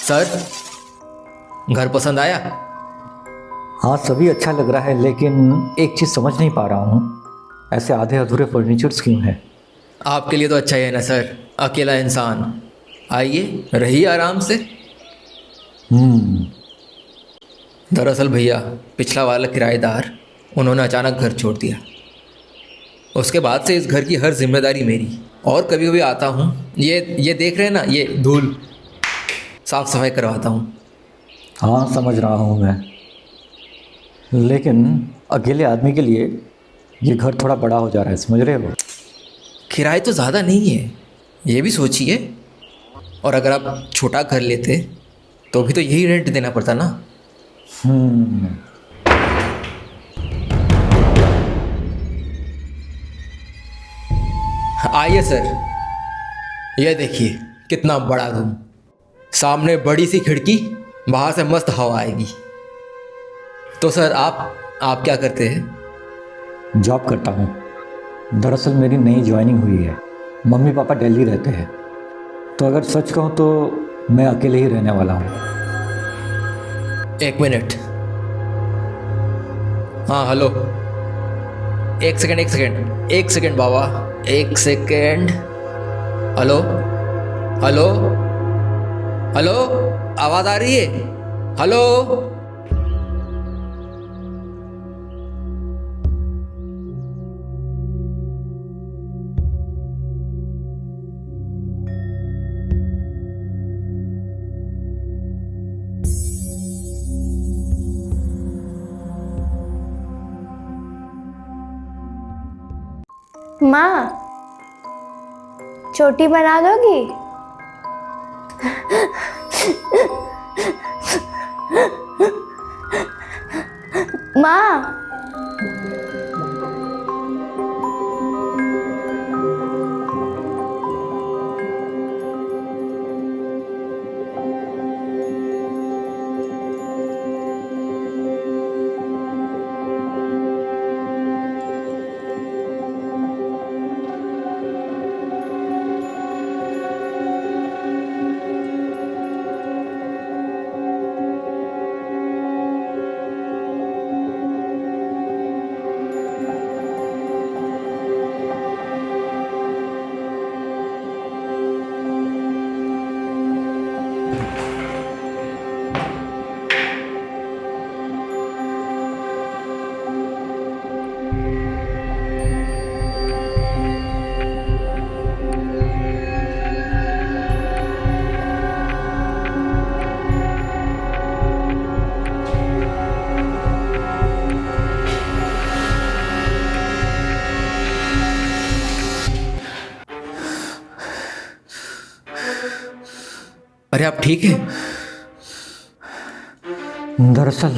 Sir, घर पसंद आया? हाँ, सभी अच्छा लग रहा है, लेकिन एक चीज़ समझ नहीं पा रहा हूँ, ऐसे आधे अधूरे फर्नीचर्स क्यों हैं? आपके लिए तो अच्छा ही है ना सर, अकेला इंसान। आइए, रहिए आराम से। हम्म। दरअसल भैया, पिछला वाला किराएदार, उन्होंने अचानक घर छोड़ दिया। उसके बाद से इस घर की हर जिम्मेदारी मेरी। और कभी कभी आता हूँ, ये देख रहे हैं ना, ये धूल, साफ सफाई करवाता हूँ। हाँ, समझ रहा हूँ मैं, लेकिन अकेले आदमी के लिए ये घर थोड़ा बड़ा हो जा रहा है, समझ रहे हो? किराए तो ज़्यादा नहीं है, ये भी सोचिए। और अगर आप छोटा घर लेते तो भी तो यही रेंट देना पड़ता ना। हम्म। आइए सर, यह देखिए कितना बड़ा रूम, सामने बड़ी सी खिड़की, बाहर से मस्त हवा आएगी। तो सर आप क्या करते हैं? जॉब करता हूँ। दरअसल मेरी नई ज्वाइनिंग हुई है। मम्मी पापा दिल्ली रहते हैं, तो अगर सच कहूँ तो मैं अकेले ही रहने वाला हूँ। एक मिनट। हाँ, हेलो। एक सेकंड, एक सेकंड, एक सेकंड बाबा, एक सेकंड। हेलो, हेलो, हेलो, आवाज आ रही है? हेलो। माँ, चोटी बना दोगी? माँ। अरे आप ठीक हैं? दरअसल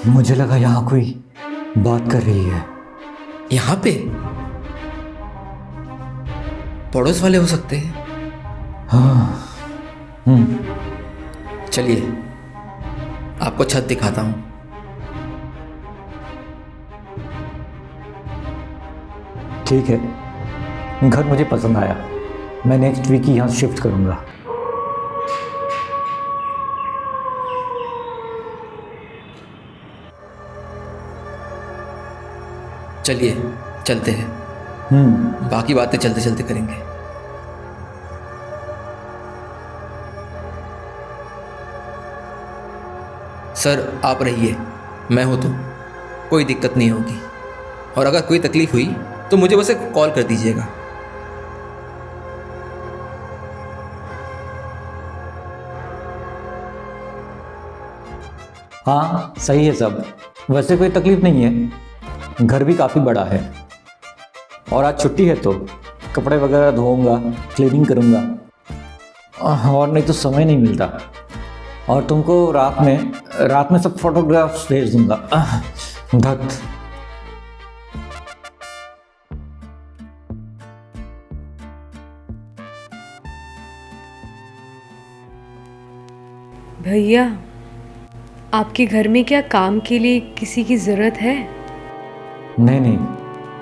मुझे लगा यहाँ कोई बात कर रही है। यहाँ पे पड़ोस वाले हो सकते हैं। हाँ। चलिए, आपको छत दिखाता हूँ। ठीक है, घर मुझे पसंद आया। मैं नेक्स्ट वीक ही यहाँ शिफ्ट करूँगा। चलिए, चलते हैं। बाकी बातें चलते चलते करेंगे। सर, आप रहिए, मैं हूं तो कोई दिक्कत नहीं होगी। और अगर कोई तकलीफ हुई तो मुझे बस एक कॉल कर दीजिएगा। हाँ, सही है सब। वैसे कोई तकलीफ नहीं है, घर भी काफ़ी बड़ा है। और आज छुट्टी है तो कपड़े वगैरह धोऊंगा, क्लीनिंग करूँगा। और नहीं तो समय नहीं मिलता। और तुमको रात में सब फोटोग्राफ्स भेज दूंगा। धत। भैया, आपके घर में क्या काम के लिए किसी की ज़रूरत है? नहीं,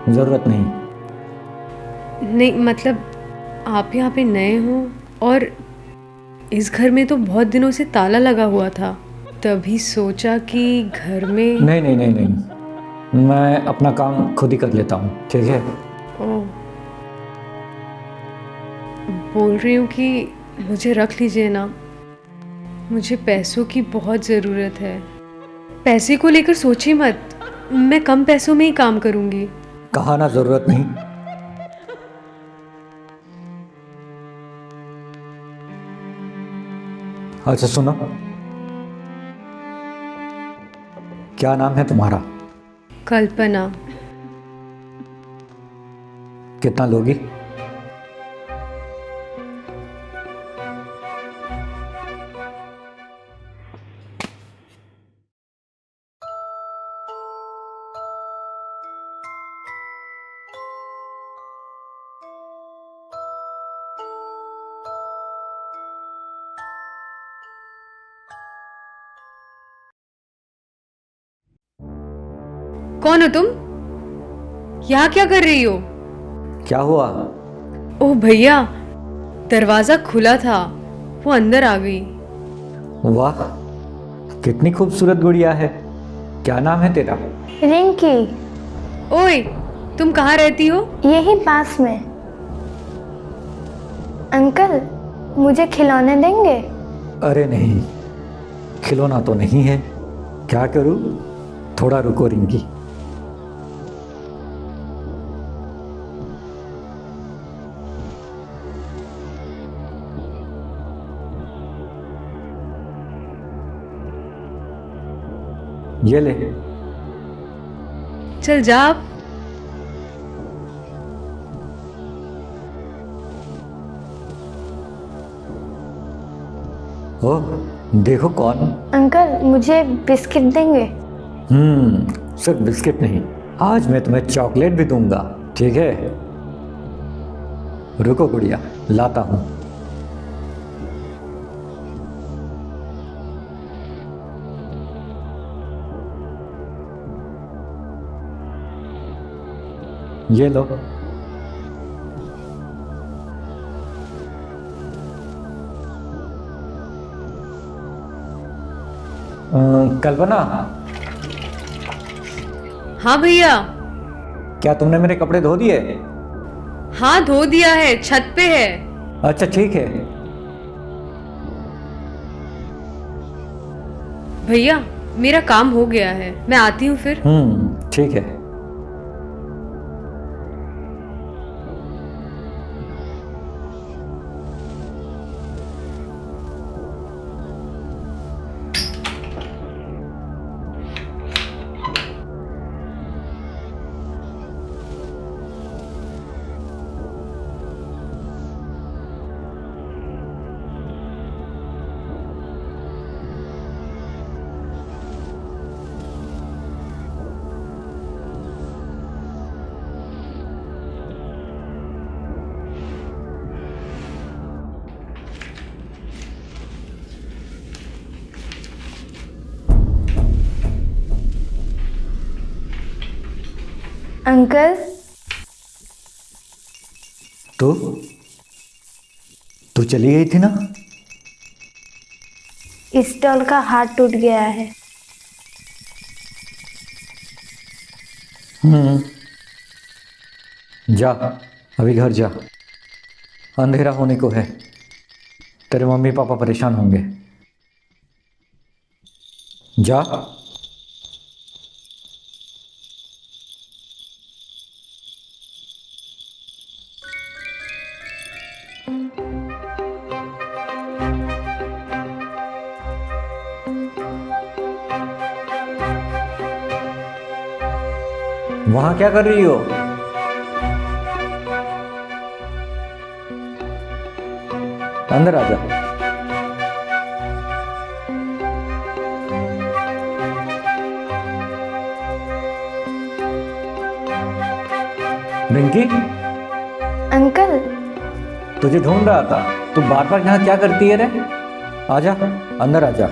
ज़रूरत नहीं। नहीं, मतलब आप यहाँ पे नए हो और इस घर में तो बहुत दिनों से ताला लगा हुआ था, तभी सोचा कि घर में। नहीं नहीं नहीं नहीं, मैं अपना काम खुद ही कर लेता हूँ, ठीक है। ओह, बोल रही हूँ कि मुझे रख लीजिए ना, मुझे पैसों की बहुत ज़रूरत है। पैसे को लेकर सोचिए मत, मैं कम पैसों में ही काम करूँगी। कहा ना जरूरत नहीं। अच्छा सुनो, क्या नाम है तुम्हारा? कल्पना। कितना लोगी? कौन हो तुम? यहाँ क्या कर रही हो? क्या हुआ? ओह भैया, दरवाजा खुला था, वो अंदर आ गई। वाह, कितनी खूबसूरत गुड़िया है। क्या नाम है तेरा? रिंकी। ओए, तुम कहाँ रहती हो? यही पास में। अंकल, मुझे खिलौने देंगे? अरे नहीं, खिलौना तो नहीं है। क्या करूं? थोड़ा रुको रिंकी। ये ले। चल जा अब। ओह, देखो कौन। अंकल, मुझे बिस्किट देंगे? सिर्फ बिस्किट नहीं, आज मैं तुम्हें चॉकलेट भी दूंगा, ठीक है। रुको गुड़िया, लाता हूं। ये लो। कल्पना, हाँ भैया। क्या तुमने मेरे कपड़े धो दिए? हाँ, धो दिया है, छत पे है। अच्छा ठीक है। भैया, मेरा काम हो गया है, मैं आती हूँ फिर। ठीक है। अंकल, तो तू चली गई थी ना? इस डॉल का हाथ टूट गया है। जा, अभी घर जा, अंधेरा होने को है। तेरे मम्मी पापा परेशान होंगे। जा। वहां क्या कर रही हो? अंदर आ जा। रिंकी, अंकल, तुझे ढूंढ रहा था। तू बार बार यहाँ क्या करती है रे? आजा, अंदर आजा।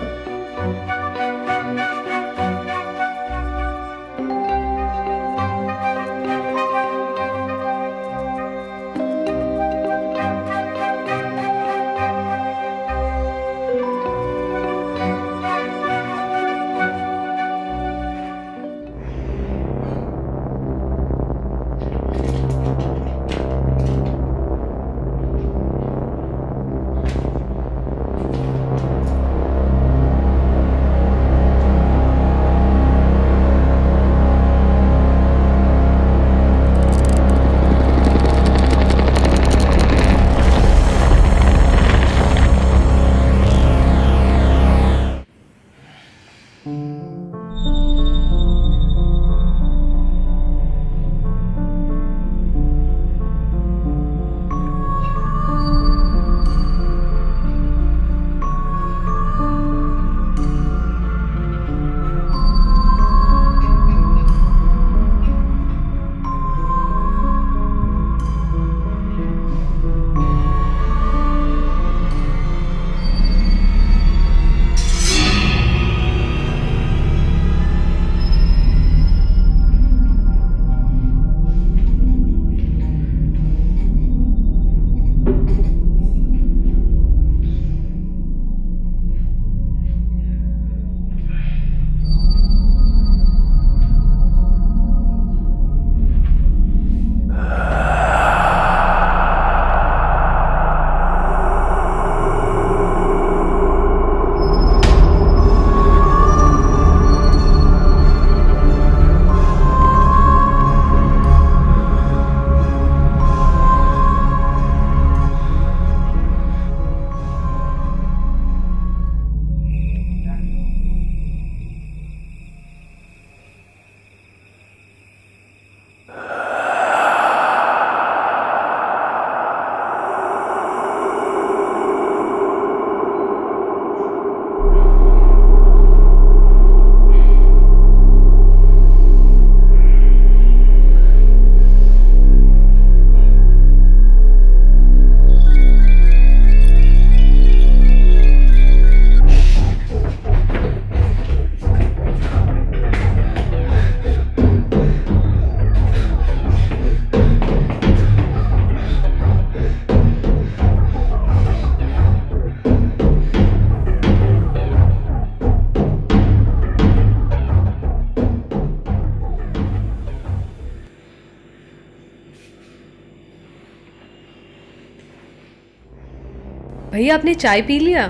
भैया आपने चाय पी लिया?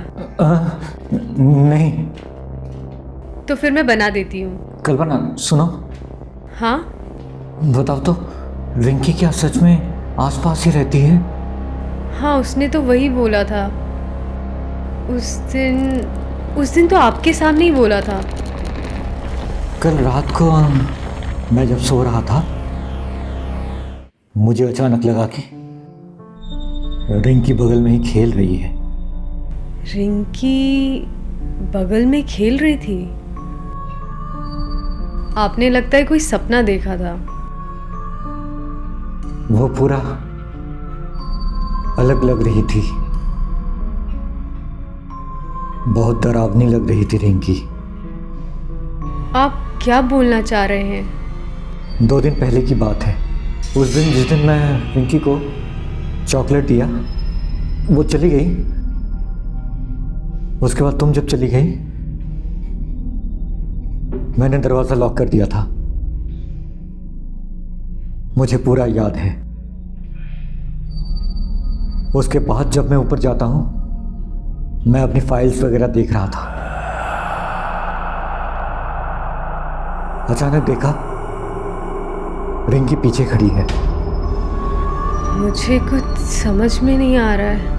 नहीं। तो फिर मैं बना देती हूँ। कल्पना सुनो, हाँ बताओ तो, रिंकी क्या सच में आसपास ही रहती है? हाँ, उसने तो वही बोला था। उस दिन तो आपके सामने ही बोला था। कल रात को मैं जब सो रहा था, मुझे अचानक लगा कि रिंकी बगल में ही खेल रही है। रिंकी बगल में खेल रही थी? आपने लगता है कोई सपना देखा था। वो पूरा अलग लग रही थी, बहुत डरावनी लग रही थी रिंकी। आप क्या बोलना चाह रहे हैं? 2 दिन पहले की बात है। उस दिन जिस दिन मैं रिंकी को चॉकलेट दिया, वो चली गई। उसके बाद तुम जब चली गई, मैंने दरवाज़ा लॉक कर दिया था। मुझे पूरा याद है। उसके बाद जब मैं ऊपर जाता हूं, मैं अपनी फाइल्स वगैरह देख रहा था। अचानक देखा रिंकी पीछे खड़ी है। मुझे कुछ समझ में नहीं आ रहा है।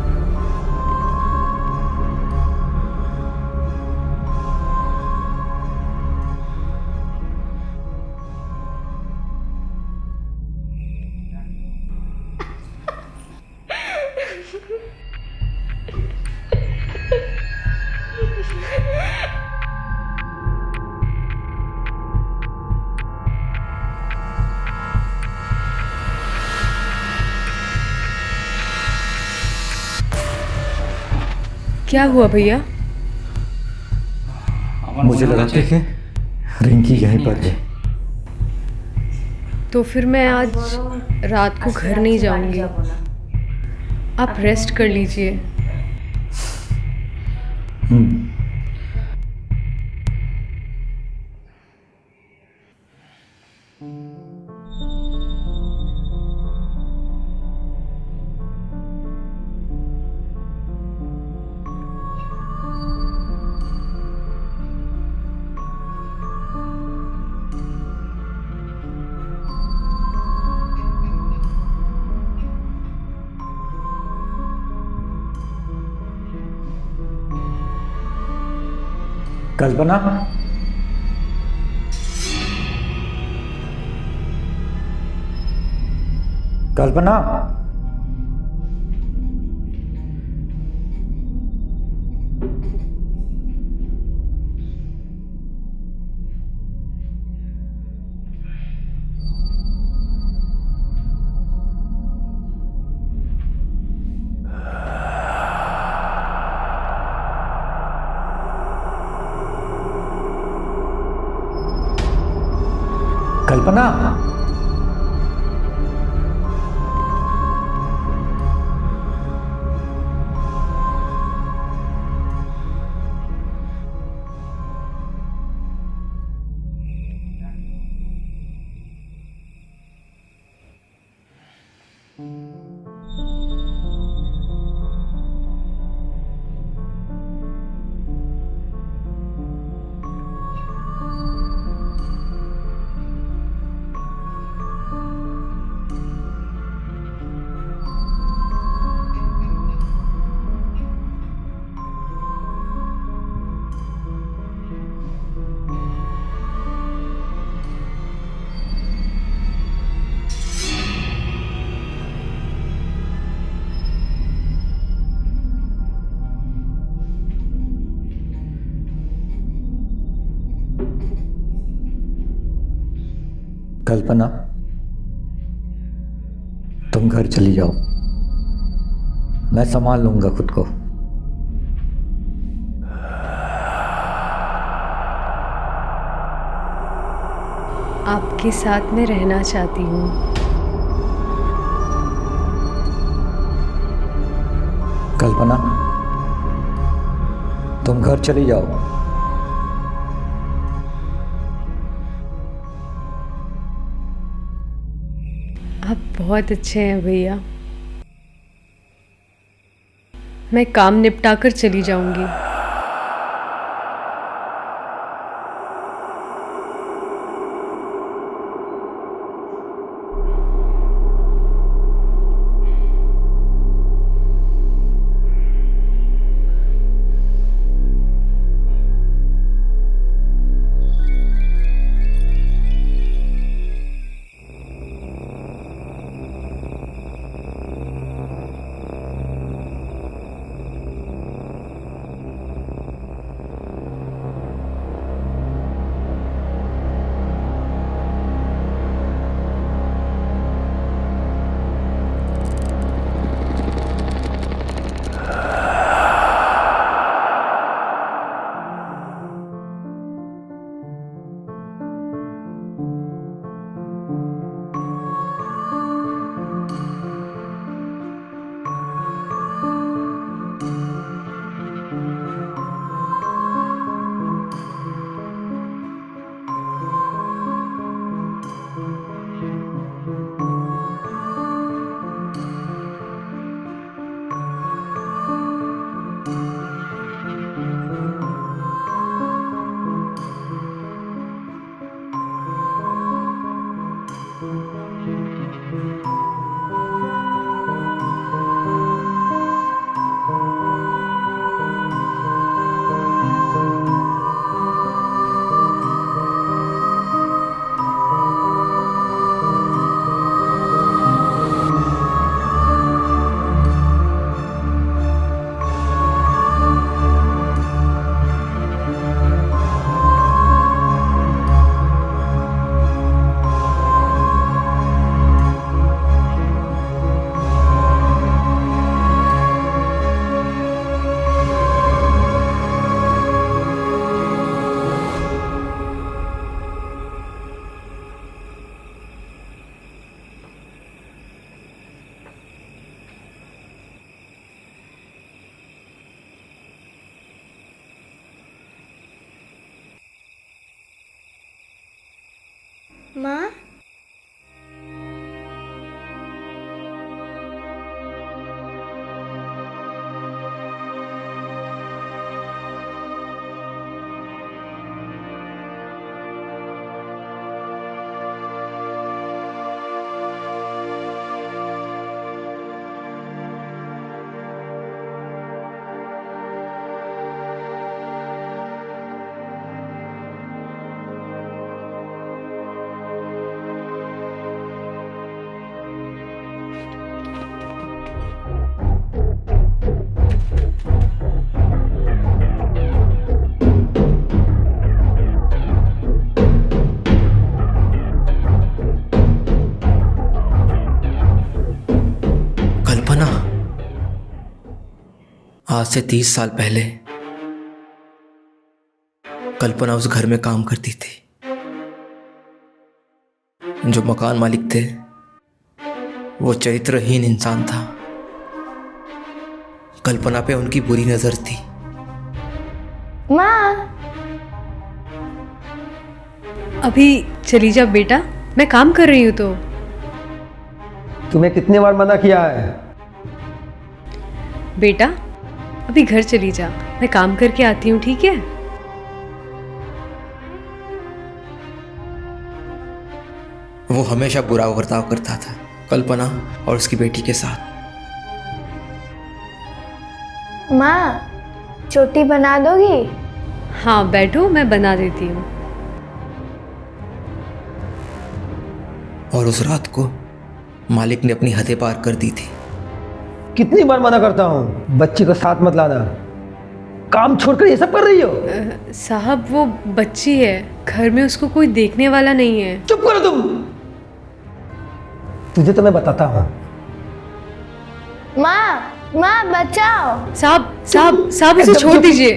क्या हुआ भैया? मुझे लगा था कि रिंकी यहीं पर है। तो फिर मैं आज रात को घर नहीं जाऊंगी। आप रेस्ट कर लीजिए। कल्पना, कल्पना, कल्पना, कल्पना, तुम घर चली जाओ, मैं संभाल लूंगा खुद को। आपके साथ में रहना चाहती हूँ। कल्पना, तुम घर चली जाओ। आप बहुत अच्छे हैं भैया। मैं काम निपटा कर चली जाऊंगी। माँ, कल्पना आज से 30 साल पहले कल्पना उस घर में काम करती थी। जो मकान मालिक थे वो चरित्रहीन इंसान था। कल्पना पे उनकी बुरी नजर थी। माँ, अभी चली जा बेटा, मैं काम कर रही हूँ। तो तुम्हें कितने बार मना किया है? बेटा अभी घर चली जा, मैं काम करके आती हूँ, ठीक है? वो हमेशा बुरा बर्ताव करता था कल्पना और उसकी बेटी के साथ। माँ, चोटी बना दोगी? हाँ बैठो, मैं बना देती हूँ। और उस रात को मालिक ने अपनी हदें पार कर दी थी। कितनी बार मना करता हूँ, बच्ची को साथ मत लाना। काम छोड़कर ये सब कर रही हो? साहब वो बच्ची है, घर में उसको कोई देखने वाला नहीं है। चुप करो तुम। तुझे तो मैं बताता हूँ। माँ, माँ बचाओ। साहब साहब साहब उसे एकदम छोड़ चुप। दीजिए।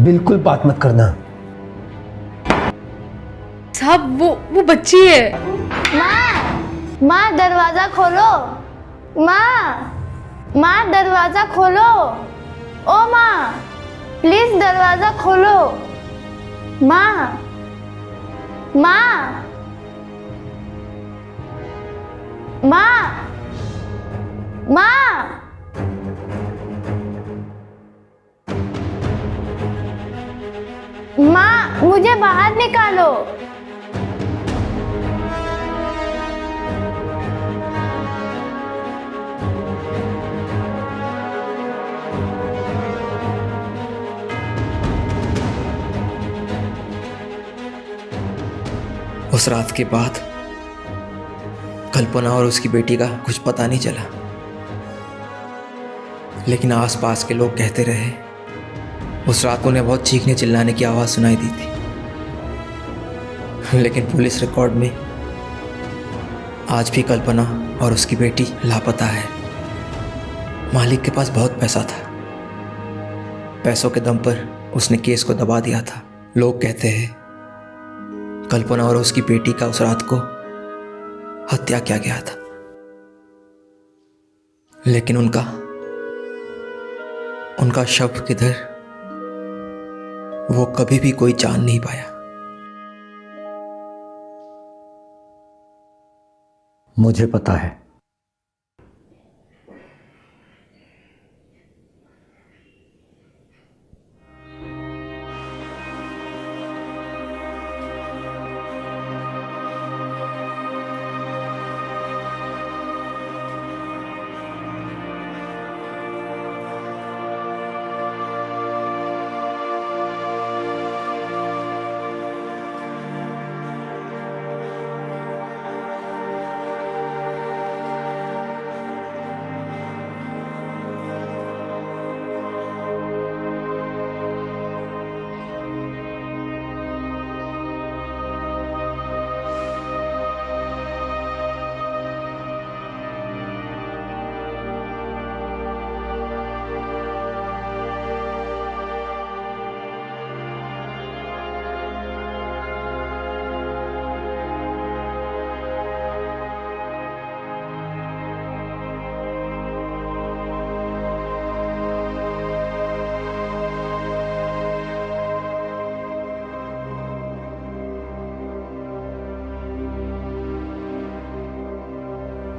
बिल्कुल बात मत करना। साहब वो बच्ची है। माँ, माँ दरवाजा खोलो। माँ, माँ दरवाजा खोलो। ओ माँ, प्लीज दरवाजा खोलो। माँ, माँ, माँ, माँ, मुझे बाहर निकालो। उस रात के बाद कल्पना और उसकी बेटी का कुछ पता नहीं चला, लेकिन आसपास के लोग कहते रहे उस रात उन्हें बहुत चीखने चिल्लाने की आवाज़ सुनाई दी थी। लेकिन पुलिस रिकॉर्ड में आज भी कल्पना और उसकी बेटी लापता है। मालिक के पास बहुत पैसा था, पैसों के दम पर उसने केस को दबा दिया था। लोग कहते हैं कल्पना और उसकी बेटी का उस रात को हत्या किया गया था, लेकिन उनका शव किधर, वो कभी भी कोई जान नहीं पाया। मुझे पता है।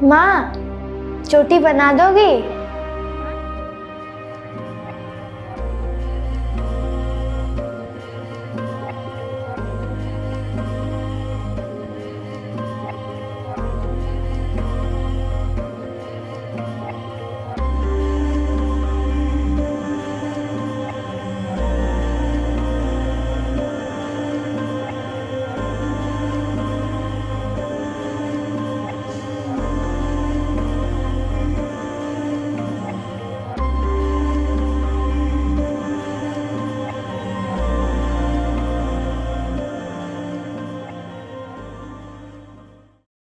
माँ, चोटी बना दोगी?